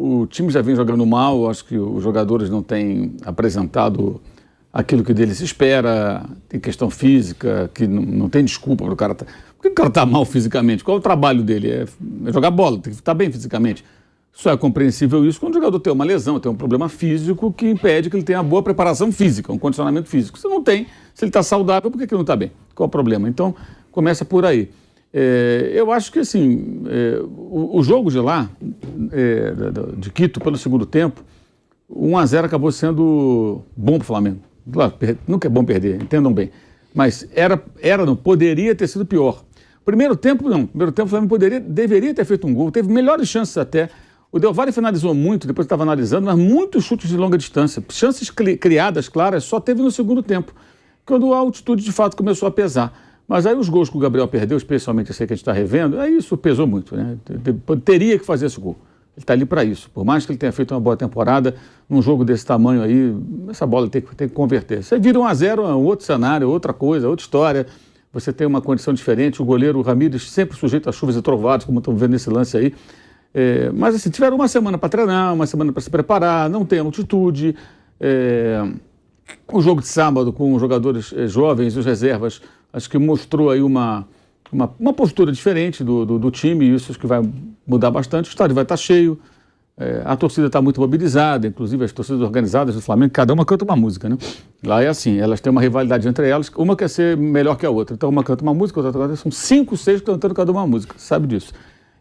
o time já vem jogando mal, acho que os jogadores não têm apresentado aquilo que dele se espera, tem questão física, que não tem desculpa para o cara. Por que o cara está mal fisicamente? Qual é o trabalho dele? É jogar bola, tem que estar bem fisicamente. Só é compreensível isso quando o jogador tem uma lesão, tem um problema físico que impede que ele tenha uma boa preparação física, um condicionamento físico. Se não tem, se ele está saudável, por que ele não está bem? Qual é o problema? Então, começa por aí. Eu acho que, assim, o jogo de lá, de Quito, pelo segundo tempo, 1-0 acabou sendo bom para o Flamengo. Claro, nunca é bom perder, entendam bem. Mas não poderia ter sido pior. Primeiro tempo, não. Primeiro tempo, o Flamengo deveria ter feito um gol, teve melhores chances até. O Del Valle finalizou muito, depois estava analisando, mas muitos chutes de longa distância. Chances criadas, claras, só teve no segundo tempo, quando a altitude de fato começou a pesar. Mas aí os gols que o Gabriel perdeu, especialmente esse que a gente está revendo, aí isso pesou muito, né? Teria que fazer esse gol. Ele está ali para isso. Por mais que ele tenha feito uma boa temporada, num jogo desse tamanho aí, essa bola tem que converter. Você vira 1-0, é um outro cenário, outra coisa, outra história. Você tem uma condição diferente. O goleiro Ramírez sempre sujeito a chuvas e trovadas, como estamos vendo nesse lance aí. Mas assim, tiveram uma semana para treinar, uma semana para se preparar, não tem altitude. O jogo de sábado com os jogadores jovens e os reservas, acho que mostrou aí uma postura diferente do time, e isso acho que vai mudar bastante. O estádio vai estar cheio, a torcida está muito mobilizada, inclusive as torcidas organizadas do Flamengo, cada uma canta uma música, né? Lá é assim, elas têm uma rivalidade entre elas, uma quer ser melhor que a outra, então uma canta uma música, outra canta, são 5, 6 cantando cada uma música, sabe disso.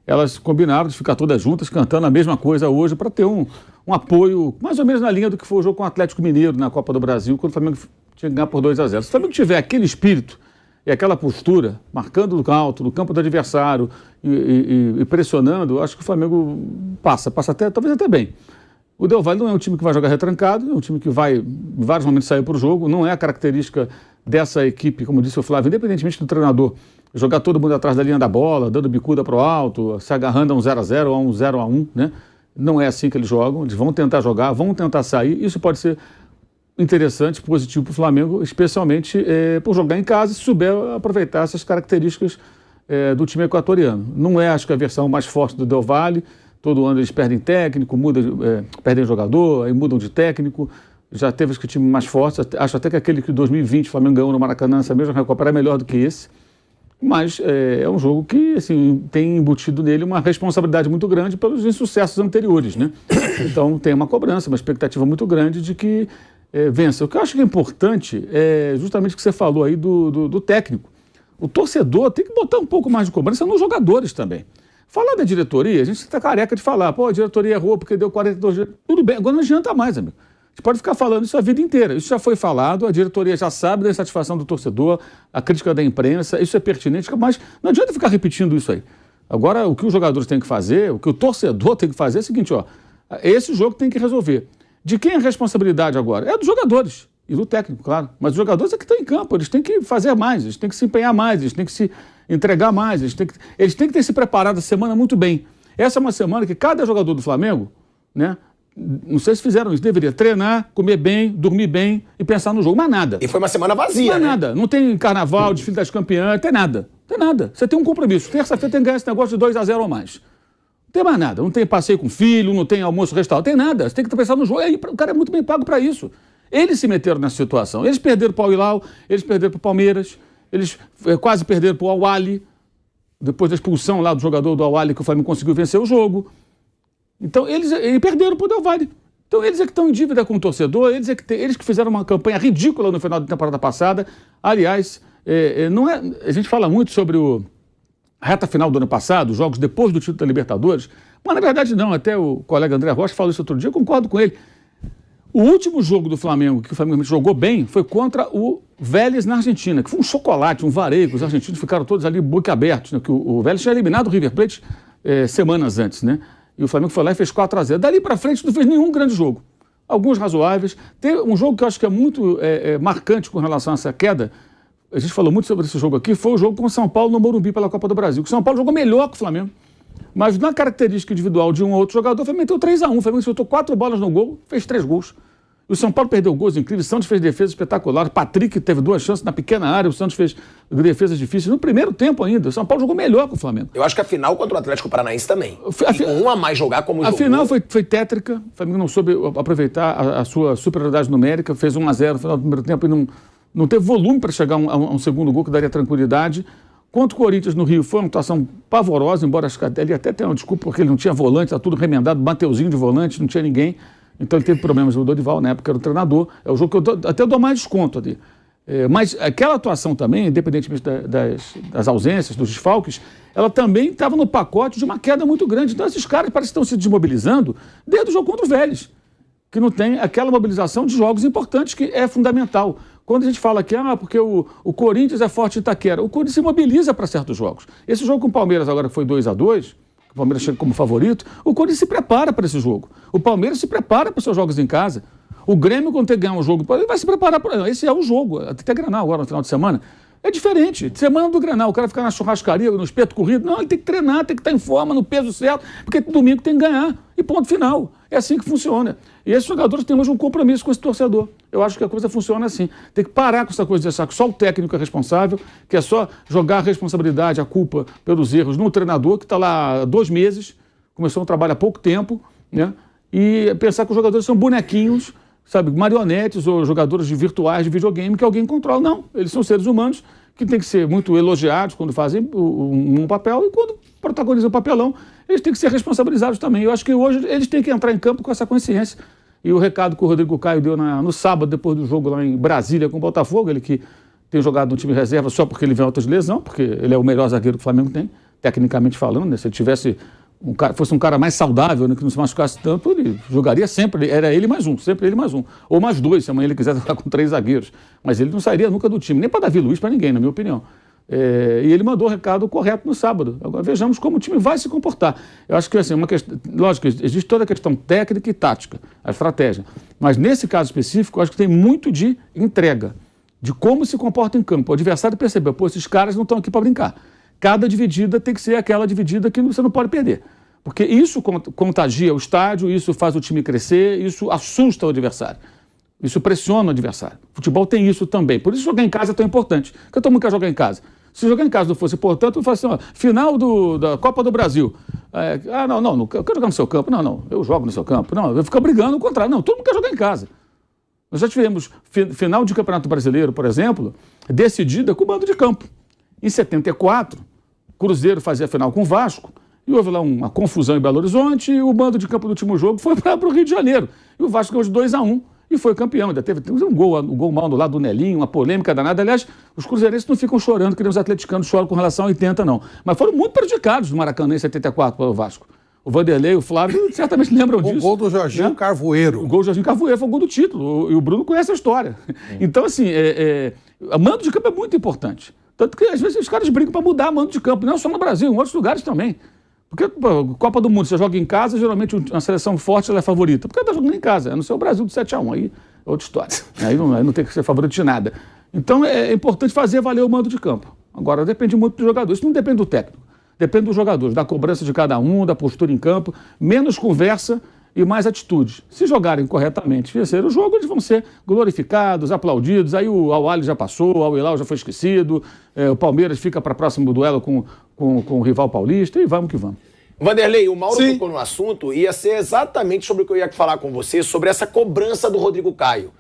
Elas combinaram de ficar todas juntas cantando a mesma coisa hoje para ter um apoio mais ou menos na linha do que foi o jogo com o Atlético Mineiro na Copa do Brasil, quando o Flamengo tinha que ganhar por 2-0. Se o Flamengo tiver aquele espírito e aquela postura, marcando do alto, no campo do adversário e pressionando, acho que o Flamengo passa até, talvez até bem. O Del Valle não é um time que vai jogar retrancado, é um time que vai em vários momentos sair para o jogo, não é a característica dessa equipe, como disse o Flávio, independentemente do treinador, jogar todo mundo atrás da linha da bola, dando bicuda para o alto, se agarrando a um 0-0 ou a um 0-1, né? Não é assim que eles jogam, eles vão tentar jogar, vão tentar sair, isso pode ser interessante, positivo para o Flamengo, especialmente por jogar em casa e se souber aproveitar essas características do time equatoriano. Não é, acho que, a versão mais forte do Del Valle, todo ano eles perdem técnico, perdem jogador, aí mudam de técnico, já teve que time mais forte, acho até que aquele que em 2020 o Flamengo ganhou no Maracanã, essa mesma Recopa é melhor do que esse, mas é um jogo que, assim, tem embutido nele uma responsabilidade muito grande pelos insucessos anteriores, né? Então tem uma cobrança, uma expectativa muito grande de que vença. O que eu acho que é importante é justamente o que você falou aí do técnico. O torcedor tem que botar um pouco mais de cobrança nos jogadores também. Falar da diretoria, a gente está careca de falar, a diretoria errou porque deu 42 dias. Tudo bem, agora não adianta mais, amigo. A gente pode ficar falando isso a vida inteira. Isso já foi falado, a diretoria já sabe da insatisfação do torcedor, a crítica da imprensa, isso é pertinente, mas não adianta ficar repetindo isso aí. Agora, o que os jogadores têm que fazer, o que o torcedor tem que fazer é o seguinte, esse jogo tem que resolver. De quem é a responsabilidade agora? É dos jogadores e do técnico, claro. Mas os jogadores é que estão em campo, eles têm que fazer mais, eles têm que se empenhar mais, eles têm que se entregar mais, eles têm que ter se preparado a semana muito bem. Essa é uma semana que cada jogador do Flamengo, né? Não sei se fizeram isso, deveria treinar, comer bem, dormir bem e pensar no jogo, mas nada. E foi uma semana vazia, né? Nada, não tem carnaval, desfile das campeãs, tem nada. Tem nada, você tem um compromisso. Terça-feira tem que ganhar esse negócio de 2-0 ou mais. Não tem mais nada, não tem passeio com filho, não tem almoço restaurante, tem nada. Você tem que pensar no jogo, aí o cara é muito bem pago para isso. Eles se meteram nessa situação, eles perderam para o Al-Hilal, eles perderam para o Palmeiras, eles quase perderam para o Al-Ahly, depois da expulsão lá do jogador do Al-Ahly que o Flamengo conseguiu vencer o jogo. Então, eles perderam para o Del Valle. Então, eles é que estão em dívida com o torcedor, eles que fizeram uma campanha ridícula no final da temporada passada. Aliás, a gente fala muito sobre a reta final do ano passado, os jogos depois do título da Libertadores, mas na verdade não, até o colega André Rocha falou isso outro dia, eu concordo com ele. O último jogo do Flamengo, que o Flamengo jogou bem, foi contra o Vélez na Argentina, que foi um chocolate, um vareio, os argentinos ficaram todos ali boquiabertos, né, que o Vélez tinha eliminado o River Plate semanas antes, né? E o Flamengo foi lá e fez 4-0. Dali para frente não fez nenhum grande jogo. Alguns razoáveis. Tem um jogo que eu acho que é muito marcante com relação a essa queda. A gente falou muito sobre esse jogo aqui. Foi o jogo com o São Paulo no Morumbi pela Copa do Brasil. O São Paulo jogou melhor que o Flamengo. Mas na característica individual de um ou outro jogador, o Flamengo meteu 3-1. O Flamengo soltou 4 bolas no gol, fez 3 gols. O São Paulo perdeu gols incríveis, o Santos fez defesas espetaculares, o Patrick teve 2 chances na pequena área, o Santos fez defesas difíceis no primeiro tempo ainda. O São Paulo jogou melhor que o Flamengo. Eu acho que a final contra o Atlético Paranaense também. E com um a mais jogar como jogou. A final foi tétrica, o Flamengo não soube aproveitar a sua superioridade numérica, fez 1-0 no final do primeiro tempo e não teve volume para chegar a um segundo gol que daria tranquilidade. Contra o Corinthians no Rio, foi uma atuação pavorosa, embora acho que ele até tenha uma desculpa porque ele não tinha volante, está tudo remendado, Mateuzinho de volante, não tinha ninguém. Então ele teve problemas, o Dorival, na época era o treinador. É o jogo que eu até dou mais desconto ali. Mas aquela atuação também, independentemente das ausências, dos desfalques, ela também estava no pacote de uma queda muito grande. Então esses caras parecem que estão se desmobilizando desde o jogo contra o Vélez, que não tem aquela mobilização de jogos importantes que é fundamental. Quando a gente fala que porque o Corinthians é forte em Itaquera, o Corinthians se mobiliza para certos jogos. Esse jogo com o Palmeiras agora que foi 2-2, o Palmeiras chega como favorito, o Corinthians se prepara para esse jogo. O Palmeiras se prepara para os seus jogos em casa. O Grêmio, quando tem que ganhar um jogo, ele vai se preparar para... Esse é o jogo. Até Grenal agora no final de semana. É diferente. Semana do Grenal, o cara fica na churrascaria, no espeto corrido. Não, ele tem que treinar, tem que estar em forma, no peso certo, porque domingo tem que ganhar. E ponto final. É assim que funciona. E esses jogadores têm hoje um compromisso com esse torcedor. Eu acho que a coisa funciona assim. Tem que parar com essa coisa de achar que só o técnico é responsável, que é só jogar a responsabilidade, a culpa pelos erros no treinador, que está lá há 2 meses, começou um trabalho há pouco tempo, né? E pensar que os jogadores são bonequinhos, sabe, marionetes ou jogadores virtuais de videogame que alguém controla. Não, eles são seres humanos que têm que ser muito elogiados quando fazem um papel e quando protagonizam o papelão, eles têm que ser responsabilizados também. Eu acho que hoje eles têm que entrar em campo com essa consciência. E o recado que o Rodrigo Caio deu no sábado, depois do jogo lá em Brasília com o Botafogo, ele que tem jogado no time reserva só porque ele vem alta de lesão, porque ele é o melhor zagueiro que o Flamengo tem, tecnicamente falando, né? Se ele tivesse fosse um cara mais saudável, né, que não se machucasse tanto, ele jogaria sempre, era ele mais um, sempre ele mais um. Ou mais 2, se amanhã ele quiser jogar com 3 zagueiros. Mas ele não sairia nunca do time, nem para Davi Luiz, para ninguém, na minha opinião. E ele mandou o recado correto no sábado. Agora vejamos como o time vai se comportar. Eu acho que assim, lógico, existe toda a questão técnica e tática, a estratégia. Mas nesse caso específico, eu acho que tem muito de entrega, de como se comporta em campo. O adversário percebeu, esses caras não estão aqui para brincar. Cada dividida tem que ser aquela dividida que você não pode perder. Porque isso contagia o estádio, isso faz o time crescer, isso assusta o adversário. Isso pressiona o adversário. O futebol tem isso também. Por isso jogar em casa é tão importante. Porque todo mundo quer jogar em casa. Se jogar em casa não fosse importante, eu falo assim, final da Copa do Brasil. Não quero jogar no seu campo. Não, eu jogo no seu campo. Não, eu fico brigando ao contrário. Não, todo mundo quer jogar em casa. Nós já tivemos final de Campeonato Brasileiro, por exemplo, decidida com o mando de campo. Em 74, Cruzeiro fazia a final com o Vasco, e houve lá uma confusão em Belo Horizonte, e o mando de campo do último jogo foi para o Rio de Janeiro. E o Vasco ganhou de 2-1 e foi campeão. Ainda teve um gol mal no lado do Nelinho, uma polêmica danada. Aliás, os cruzeirenses não ficam chorando, que nem os atleticanos choram com relação a 80, não. Mas foram muito prejudicados no Maracanã em 74 pelo Vasco. O Vanderlei, o Flávio, certamente lembram disso. O gol do Jorginho Carvoeiro. O gol do Jorginho Carvoeiro foi o gol do título. E o Bruno conhece a história. Então, assim, o mando de campo é muito importante. Tanto que, às vezes, os caras brincam para mudar mando de campo. Não só no Brasil, em outros lugares também. Porque, Copa do Mundo, você joga em casa, geralmente uma seleção forte ela é favorita. Porque ela está jogando em casa. É no seu Brasil de 7-1. Aí é outra história. Aí não tem que ser favorito de nada. Então, é importante fazer valer o mando de campo. Agora, depende muito do jogador. Isso não depende do técnico. Depende dos jogadores, da cobrança de cada um, da postura em campo. Menos conversa e mais atitudes. Se jogarem corretamente, vencer o jogo, eles vão ser glorificados, aplaudidos. Aí o Al-Ahly já passou, o Al-Hilal já foi esquecido, o Palmeiras fica para próximo duelo com o rival paulista e vamos que vamos. Vanderlei, o Mauro tocou no assunto, ia ser exatamente sobre o que eu ia falar com você, sobre essa cobrança do Rodrigo Caio.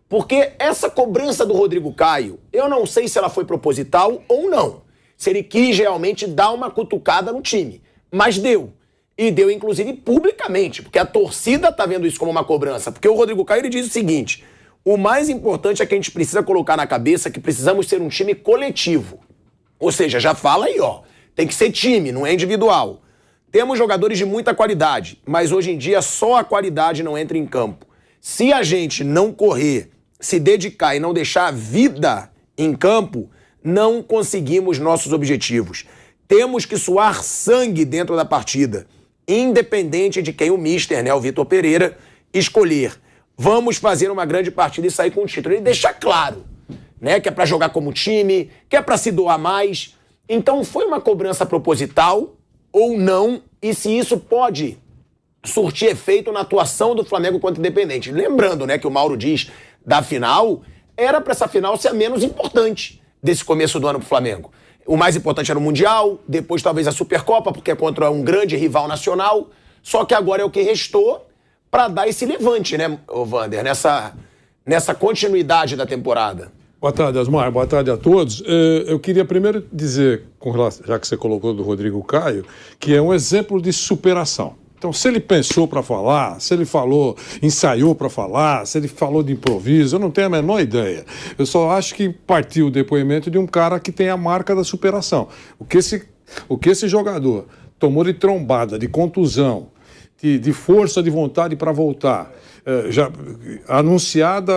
Porque essa cobrança do Rodrigo Caio, eu não sei se ela foi proposital ou não. Se ele quis realmente dar uma cutucada no time. Mas deu. E deu, inclusive, publicamente, porque a torcida tá vendo isso como uma cobrança. Porque o Rodrigo Caio ele diz o seguinte: o mais importante é que a gente precisa colocar na cabeça que precisamos ser um time coletivo. Ou seja, já fala aí, tem que ser time, não é individual. Temos jogadores de muita qualidade, mas hoje em dia só a qualidade não entra em campo. Se a gente não correr, se dedicar e não deixar a vida em campo, não conseguimos nossos objetivos. Temos que suar sangue dentro da partida, independente de quem o mister, o Vitor Pereira, escolher. Vamos fazer uma grande partida e sair com o título. Ele deixa claro, que é para jogar como time, que é para se doar mais. Então foi uma cobrança proposital ou não? E se isso pode surtir efeito na atuação do Flamengo contra o Independente. Lembrando, né, que o Mauro diz da final, era para essa final ser a menos importante desse começo do ano pro Flamengo. O mais importante era o Mundial, depois talvez a Supercopa, porque é contra um grande rival nacional. Só que agora é o que restou para dar esse levante, né, Wander, nessa continuidade da temporada. Boa tarde, Asmar. Boa tarde a todos. Eu queria primeiro dizer, já que você colocou do Rodrigo Caio, que é um exemplo de superação. Então, se ele pensou para falar, se ele falou, ensaiou para falar, se ele falou de improviso, eu não tenho a menor ideia. Eu só acho que partiu o depoimento de um cara que tem a marca da superação. O que esse jogador tomou de trombada, de contusão, de força de vontade para voltar, já anunciado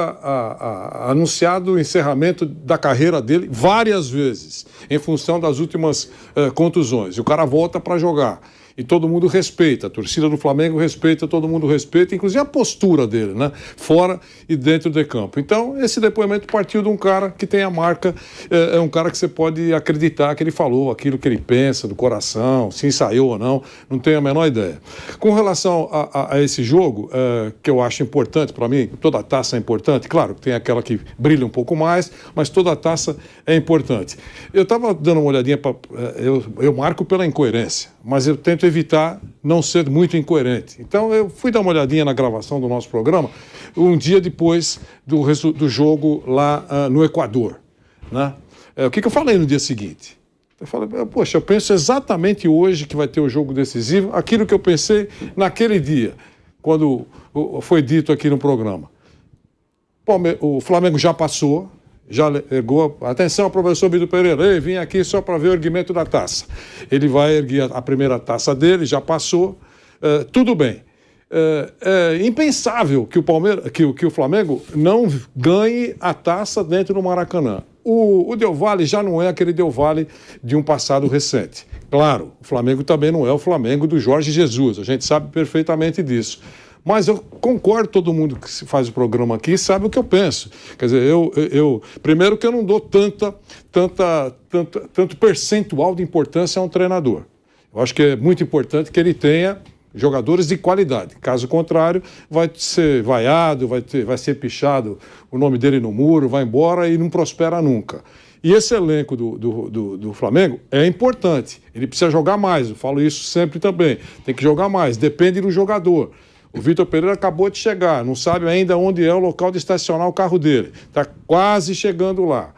o encerramento da carreira dele várias vezes, em função das últimas contusões. E o cara volta para jogar. E todo mundo respeita, a torcida do Flamengo respeita, todo mundo respeita, inclusive a postura dele, né? Fora e dentro de campo. Então, esse depoimento partiu de um cara que tem a marca, é um cara que você pode acreditar que ele falou aquilo que ele pensa, do coração, se ensaiou ou não tenho a menor ideia. Com relação a esse jogo, que eu acho importante para mim, toda taça é importante, claro, tem aquela que brilha um pouco mais, mas toda a taça é importante. Eu estava dando uma olhadinha, eu marco pela incoerência, mas eu tento evitar não ser muito incoerente. Então, eu fui dar uma olhadinha na gravação do nosso programa um dia depois do jogo lá no Equador, né? O que eu falei no dia seguinte? Eu falei, poxa, eu penso exatamente hoje que vai ter o jogo decisivo, aquilo que eu pensei naquele dia, quando foi dito aqui no programa. O Flamengo já passou, já ergou. Atenção, professor Vitor Pereira, ei, vim aqui só para ver o erguimento da taça. Ele vai erguer a primeira taça dele, já passou, tudo bem. É impensável que o Flamengo não ganhe a taça dentro do Maracanã. O Del Valle já não é aquele Del Valle de um passado recente. Claro, o Flamengo também não é o Flamengo do Jorge Jesus, a gente sabe perfeitamente disso. Mas eu concordo, todo mundo que faz o programa aqui sabe o que eu penso. Quer dizer, primeiro que eu não dou tanto percentual de importância a um treinador. Eu acho que é muito importante que ele tenha jogadores de qualidade. Caso contrário, vai ser vaiado, vai ser pichado o nome dele no muro, vai embora e não prospera nunca. E esse elenco do Flamengo é importante. Ele precisa jogar mais, eu falo isso sempre também. Tem que jogar mais, depende do jogador. O Vitor Pereira acabou de chegar, não sabe ainda onde é o local de estacionar o carro dele. Está quase chegando lá.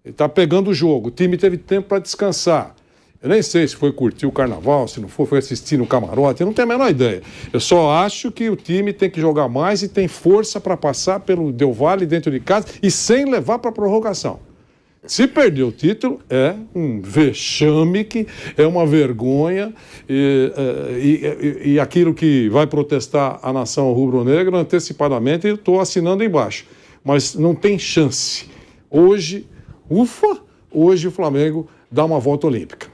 Ele está pegando o jogo. O time teve tempo para descansar. Eu nem sei se foi curtir o carnaval, se não foi assistir no camarote, eu não tenho a menor ideia. Eu só acho que o time tem que jogar mais e tem força para passar pelo Del Valle dentro de casa e sem levar para a prorrogação. Se perder o título, é um vexame, é uma vergonha, e aquilo que vai protestar a nação rubro-negra antecipadamente, eu estou assinando embaixo. Mas não tem chance. Hoje o Flamengo dá uma volta olímpica.